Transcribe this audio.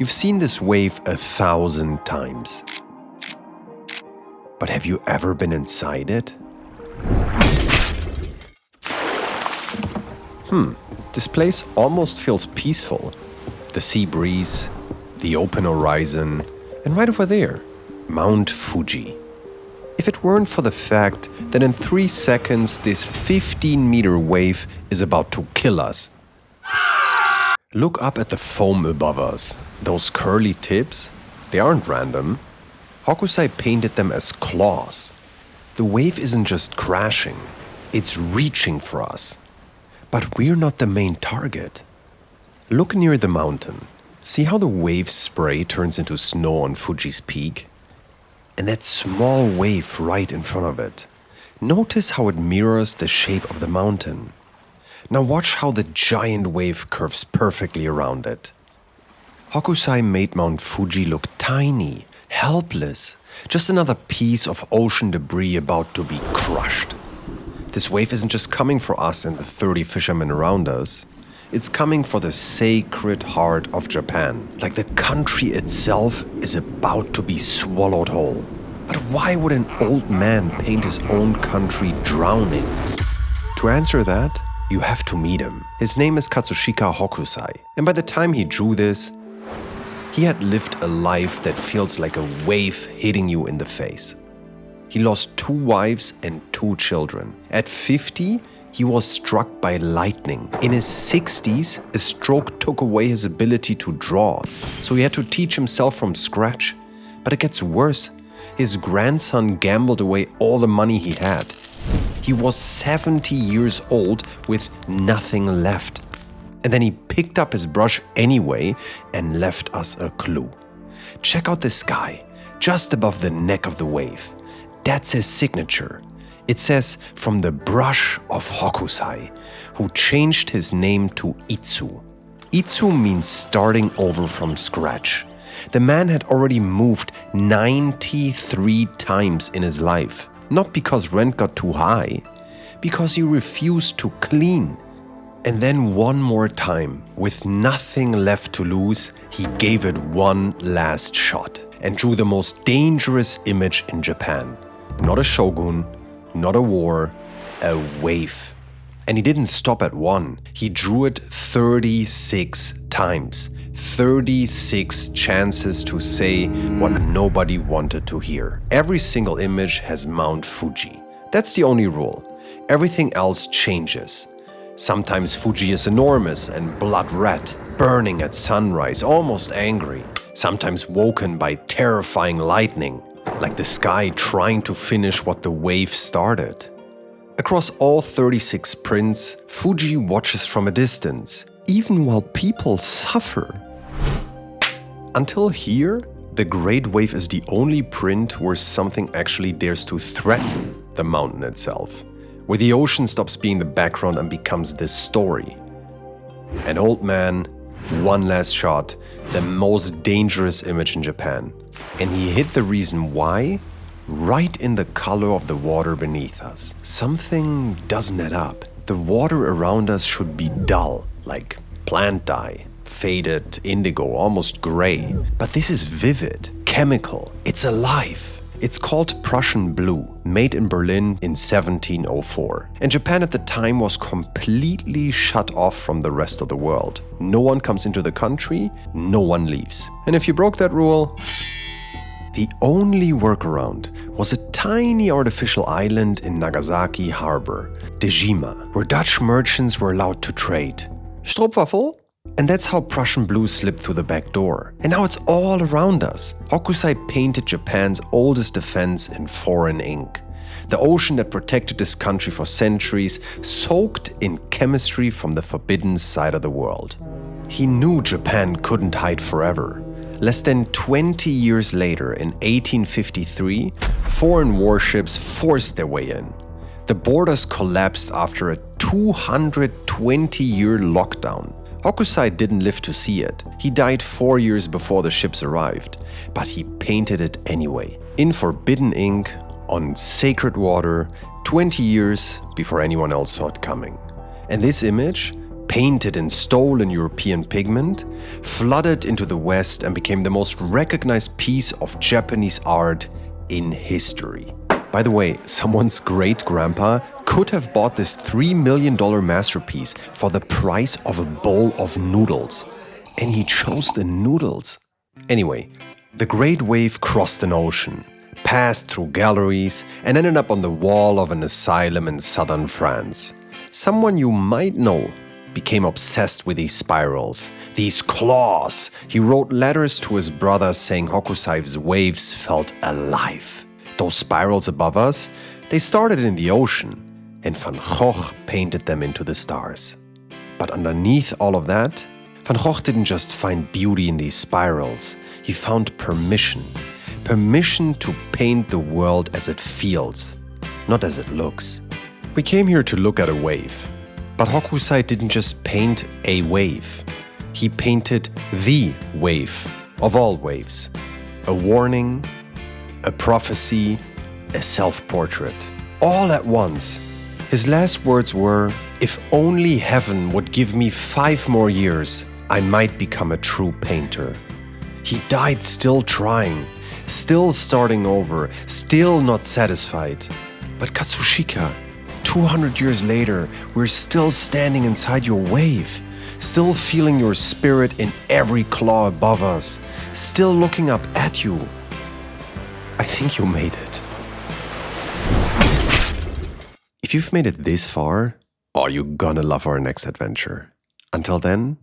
You've seen this wave 1,000 times. But have you ever been inside it? This place almost feels peaceful. The sea breeze, the open horizon, and right over there, Mount Fuji. If it weren't for the fact that in 3 seconds this 15-meter wave is about to kill us. Look up at the foam above us. Those curly tips, they aren't random. Hokusai painted them as claws. The wave isn't just crashing, it's reaching for us. But we're not the main target. Look near the mountain. See how the wave spray turns into snow on Fuji's peak? And that small wave right in front of it. Notice how it mirrors the shape of the mountain. Now watch how the giant wave curves perfectly around it. Hokusai made Mount Fuji look tiny, helpless, just another piece of ocean debris about to be crushed. This wave isn't just coming for us and the 30 fishermen around us. It's coming for the sacred heart of Japan. Like the country itself is about to be swallowed whole. But why would an old man paint his own country drowning? To answer that, you have to meet him. His name is Katsushika Hokusai. And by the time he drew this, he had lived a life that feels like a wave hitting you in the face. He lost 2 wives and 2 children. At 50, he was struck by lightning. In his 60s, a stroke took away his ability to draw, so he had to teach himself from scratch. But it gets worse. His grandson gambled away all the money he had. He was 70 years old with nothing left. And then he picked up his brush anyway and left us a clue. Check out the sky, just above the neck of the wave. That's his signature. It says, from the brush of Hokusai, who changed his name to Itsu. Itsu means starting over from scratch. The man had already moved 93 times in his life. Not because rent got too high, because he refused to clean. And then one more time, with nothing left to lose, he gave it one last shot and drew the most dangerous image in Japan. Not a shogun, not a war, a wave. And he didn't stop at 1. He drew it 36 times. 36 chances to say what nobody wanted to hear. Every single image has Mount Fuji. That's the only rule. Everything else changes. Sometimes Fuji is enormous and blood red, burning at sunrise, almost angry. Sometimes woken by terrifying lightning, like the sky trying to finish what the wave started. Across all 36 prints, Fuji watches from a distance, even while people suffer. Until here, the Great Wave is the only print where something actually dares to threaten the mountain itself, where the ocean stops being the background and becomes the story. An old man, one last shot, the most dangerous image in Japan. And he hit the reason why right in the color of the water beneath us. Something doesn't add up. The water around us should be dull, like plant dye, faded indigo, almost gray. But this is vivid, chemical, it's alive. It's called Prussian blue, made in Berlin in 1704. And Japan at the time was completely shut off from the rest of the world. No one comes into the country, no one leaves. And if you broke that rule, the only workaround was a tiny artificial island in Nagasaki harbor, Dejima, where Dutch merchants were allowed to trade. Stroopwafel? And that's how Prussian blue slipped through the back door. And now it's all around us. Hokusai painted Japan's oldest defense in foreign ink. The ocean that protected this country for centuries, soaked in chemistry from the forbidden side of the world. He knew Japan couldn't hide forever. Less than 20 years later, in 1853, foreign warships forced their way in. The borders collapsed after a 220-year lockdown. Hokusai didn't live to see it. He died 4 years before the ships arrived, but he painted it anyway. In forbidden ink, on sacred water, 20 years before anyone else saw it coming. And this image, painted in stolen European pigment, flooded into the West and became the most recognized piece of Japanese art in history. By the way, someone's great-grandpa could have bought this $3 million masterpiece for the price of a bowl of noodles. And he chose the noodles. Anyway, the Great Wave crossed an ocean, passed through galleries, and ended up on the wall of an asylum in southern France. Someone you might know became obsessed with these spirals, these claws. He wrote letters to his brother saying Hokusai's waves felt alive. Those spirals above us, they started in the ocean, and Van Gogh painted them into the stars. But underneath all of that, Van Gogh didn't just find beauty in these spirals, he found permission. Permission to paint the world as it feels, not as it looks. We came here to look at a wave, but Hokusai didn't just paint a wave. He painted the wave of all waves. A warning, a prophecy, a self-portrait. All at once. His last words were, "If only heaven would give me 5 more years, I might become a true painter." He died still trying, still starting over, still not satisfied. But Katsushika, 200 years later, we're still standing inside your wave, still feeling your spirit in every claw above us, still looking up at you. I think you made it. If you've made it this far, are you gonna love our next adventure? Until then,